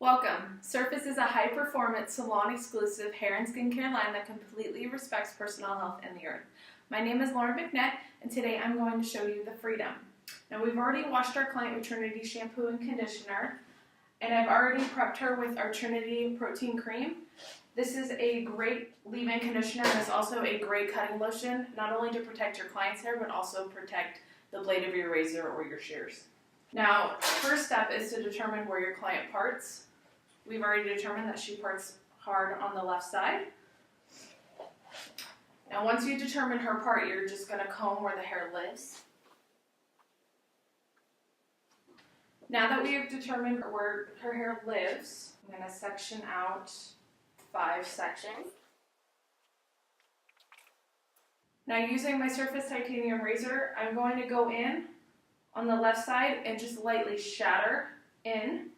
Welcome. Surface is a high-performance, salon-exclusive hair and skincare line that completely respects personal health and the earth. My name is Lauren McNett, and today I'm going to show you the Freedom. Now, we've already washed our client with Trinity shampoo and conditioner, and I've already prepped her with our Trinity protein cream. This is a great leave-in conditioner, and it's also a great cutting lotion, not only to protect your client's hair, but also protect the blade of your razor or your shears. Now, first step is to determine where your client parts. We've already determined that she parts hard on the left side. Now, once you determine her part, you're just going to comb where the hair lives. Now that we have determined where her hair lives, I'm going to section out 5 sections. Now, using my Surface Titanium razor, I'm going to go in on the left side and just lightly shatter in.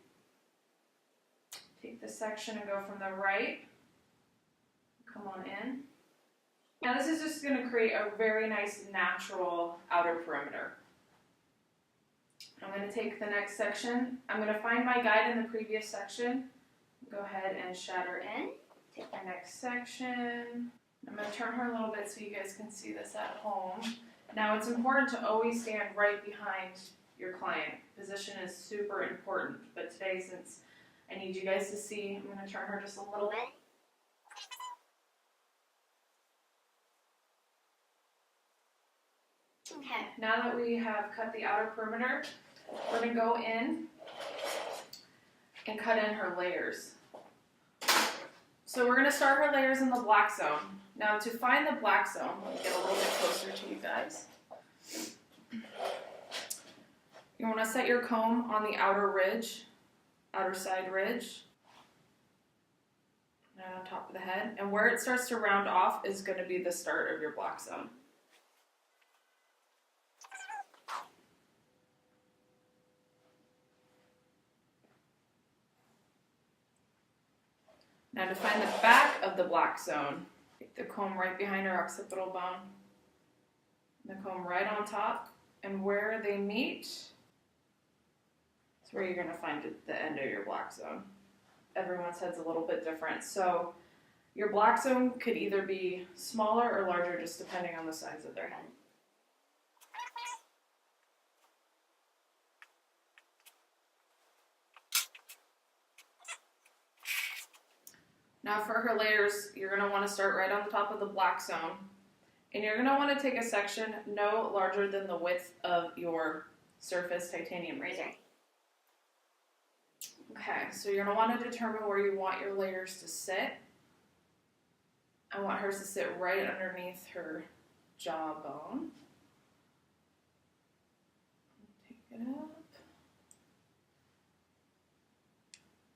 Take this section and go from the right, come on in. Now this is just going to create a very nice natural outer perimeter. I'm going to take the next section. I'm going to find my guide in the previous section. Go ahead and shatter in. Take my next section. I'm going to turn her a little bit so you guys can see this at home. Now it's important to always stand right behind your client. Position is super important, but today, since I need you guys to see, I'm going to turn her just a little bit. Okay, now that we have cut the outer perimeter, we're going to go in and cut in her layers. So we're going to start her layers in the black zone. Now to find the black zone, let me get a little bit closer to you guys. You want to set your comb on the outer ridge, outer side ridge, and on top of the head. And where it starts to round off is going to be the start of your black zone. Now to find the back of the black zone, take the comb right behind her occipital bone, the comb right on top, and where they meet is where you're going to find the end of your black zone. Everyone's head's a little bit different, so your black zone could either be smaller or larger just depending on the size of their head. Now for her layers, you're going to want to start right on the top of the black zone. And you're going to want to take a section no larger than the width of your Surface Titanium razor. Okay, so you're going to want to determine where you want your layers to sit. I want hers to sit right underneath her jawbone. Take it up.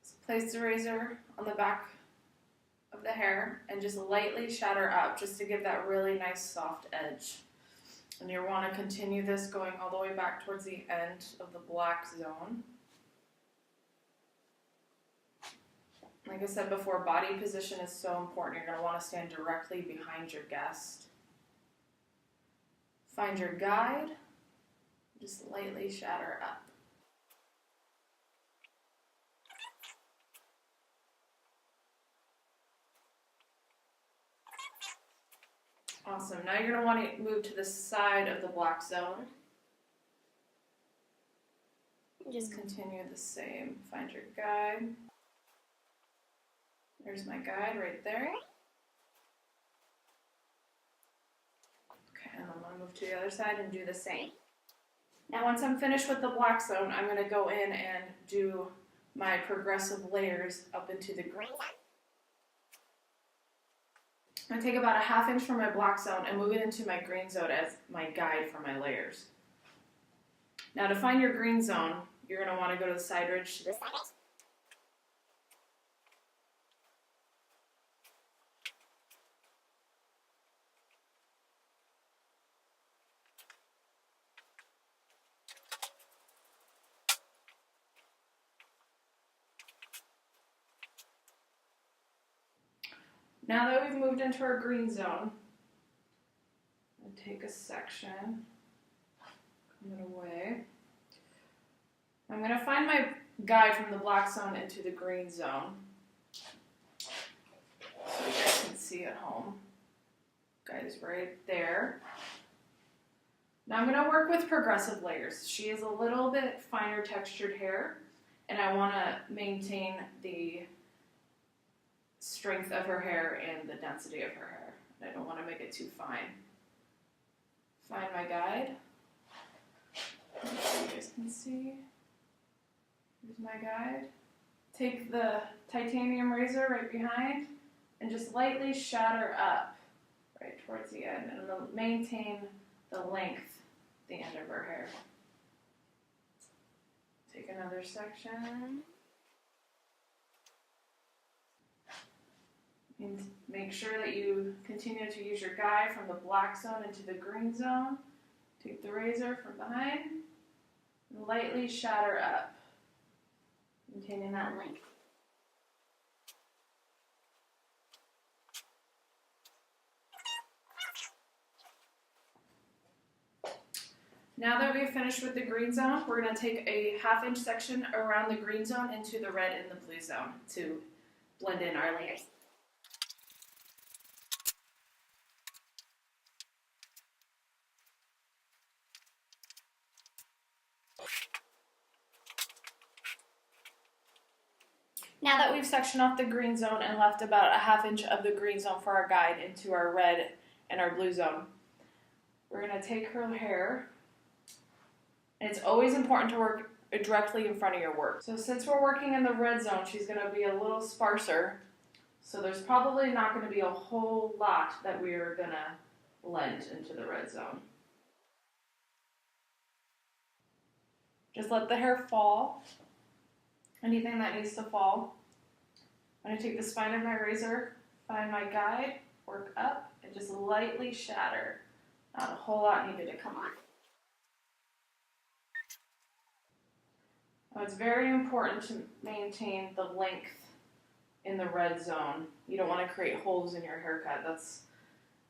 So place the razor on the back of the hair and just lightly shatter up just to give that really nice soft edge. And you want to continue this going all the way back towards the end of the black zone. Like I said before, body position is so important. You're going to want to stand directly behind your guest. Find your guide, just lightly shatter up. Awesome. Now you're going to want to move to the side of the black zone. Just continue the same. Find your guide. There's my guide right there. Okay, and I'm going to move to the other side and do the same. Now once I'm finished with the black zone, I'm going to go in and do my progressive layers up into the green. I take about a ½ inch from my black zone and move it into my green zone as my guide for my layers. Now to find your green zone, you're going to want to go to the side ridge to this side. Now that we've moved into our green zone, I'm going to take a section, come it away. I'm going to find my guide from the black zone into the green zone. So you guys can see at home. Guide is right there. Now I'm going to work with progressive layers. She has a little bit finer textured hair, and I want to maintain the strength of her hair and the density of her hair. I don't want to make it too fine. Find my guide. So you guys can see. Here's my guide. Take the titanium razor right behind and just lightly shatter up right towards the end, and maintain the length at the end of her hair. Take another section. And make sure that you continue to use your guide from the black zone into the green zone. Take the razor from behind and lightly shatter up, maintaining that length. Now that we've finished with the green zone, we're going to take a 1/2 inch section around the green zone into the red and the blue zone to blend in our layers. Now that we've sectioned off the green zone and left about a 1/2 inch of the green zone for our guide into our red and our blue zone, we're going to take her hair, and it's always important to work directly in front of your work. So since we're working in the red zone, she's going to be a little sparser, so there's probably not going to be a whole lot that we're going to blend into the red zone. Just let the hair fall. Anything that needs to fall. I'm going to take the spine of my razor, find my guide, work up, and just lightly shatter. Not a whole lot needed to come off. Now it's very important to maintain the length in the red zone. You don't want to create holes in your haircut. That's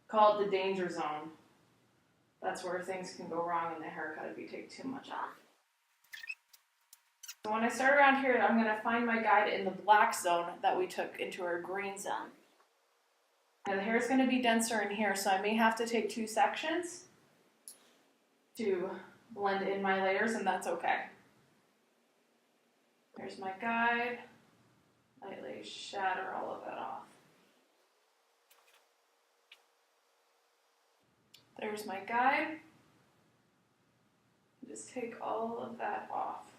called the danger zone. That's where things can go wrong in the haircut if you take too much off. So when I start around here, I'm going to find my guide in the black zone that we took into our green zone. And the hair is going to be denser in here, so I may have to take 2 sections to blend in my layers, and that's okay. There's my guide. Lightly shatter all of that off. There's my guide. Just take all of that off.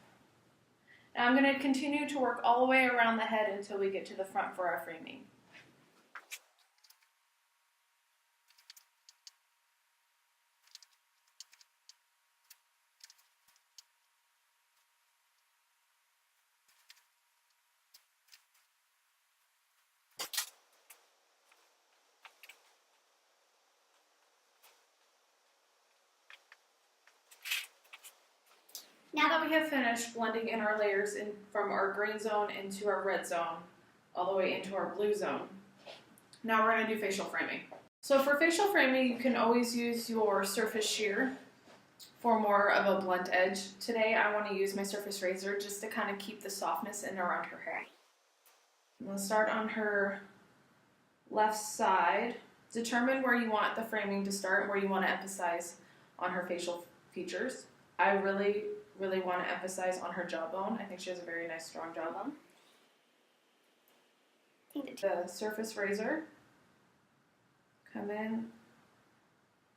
Now I'm going to continue to work all the way around the head until we get to the front for our framing. Now that we have finished blending in our layers in from our green zone into our red zone, all the way into our blue zone, now we're going to do facial framing. So for facial framing, you can always use your surface shear for more of a blunt edge. Today I want to use my surface razor just to kind of keep the softness in around her hair. I'm going to start on her left side. Determine where you want the framing to start and where you want to emphasize on her facial features. I really want to emphasize on her jawbone. I think she has a very nice, strong jawbone. The surface razor, come in,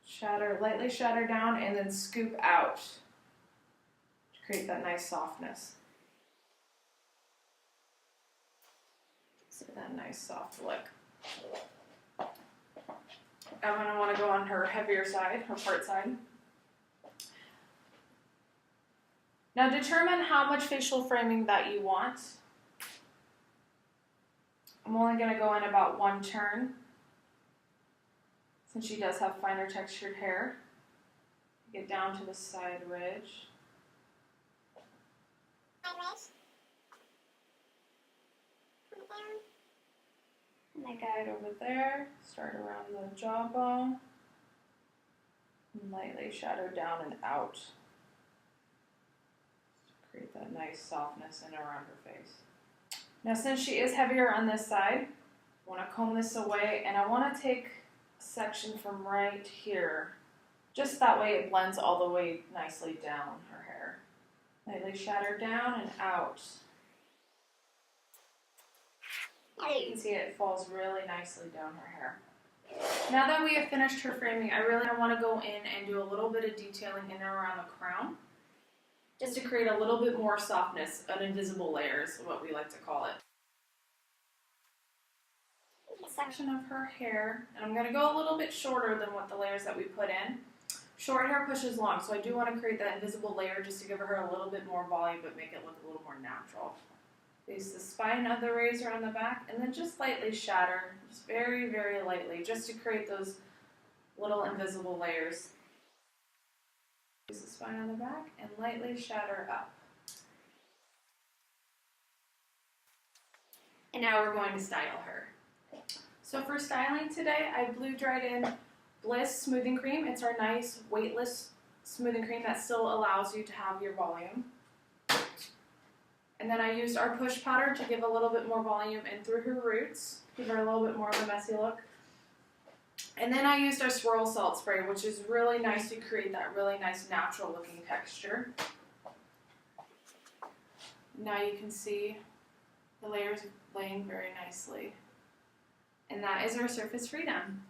shatter, lightly shatter down, and then scoop out to create that nice softness. So that nice soft look. I'm going to want to go on her heavier side, her part side. Now determine how much facial framing that you want. I'm only going to go in about 1 turn, since she does have finer textured hair. Get down to the side ridge. And I guide over there, start around the jawbone, and lightly shadow down and out. Create that nice softness in around her face. Now since she is heavier on this side, I want to comb this away, and I want to take a section from right here. Just that way it blends all the way nicely down her hair. Lightly shatter down and out. You can see it falls really nicely down her hair. Now that we have finished her framing, I really want to go in and do a little bit of detailing in and around the crown, just to create a little bit more softness, an invisible layer is what we like to call it. Section of her hair, and I'm going to go a little bit shorter than what the layers that we put in. Short hair pushes long, so I do want to create that invisible layer just to give her a little bit more volume but make it look a little more natural. Place the spine of the razor on the back and then just lightly shatter, just very, very lightly, just to create those little invisible layers. Place the spine on the back and lightly shatter up. And now we're going to style her. So for styling today, I blow dried in Bliss Smoothing Cream. It's our nice weightless smoothing cream that still allows you to have your volume. And then I used our push powder to give a little bit more volume in through her roots, give her a little bit more of a messy look. And then I used our swirl salt spray, which is really nice to create that really nice natural looking texture. Now you can see the layers laying very nicely. And that is our surface freedom.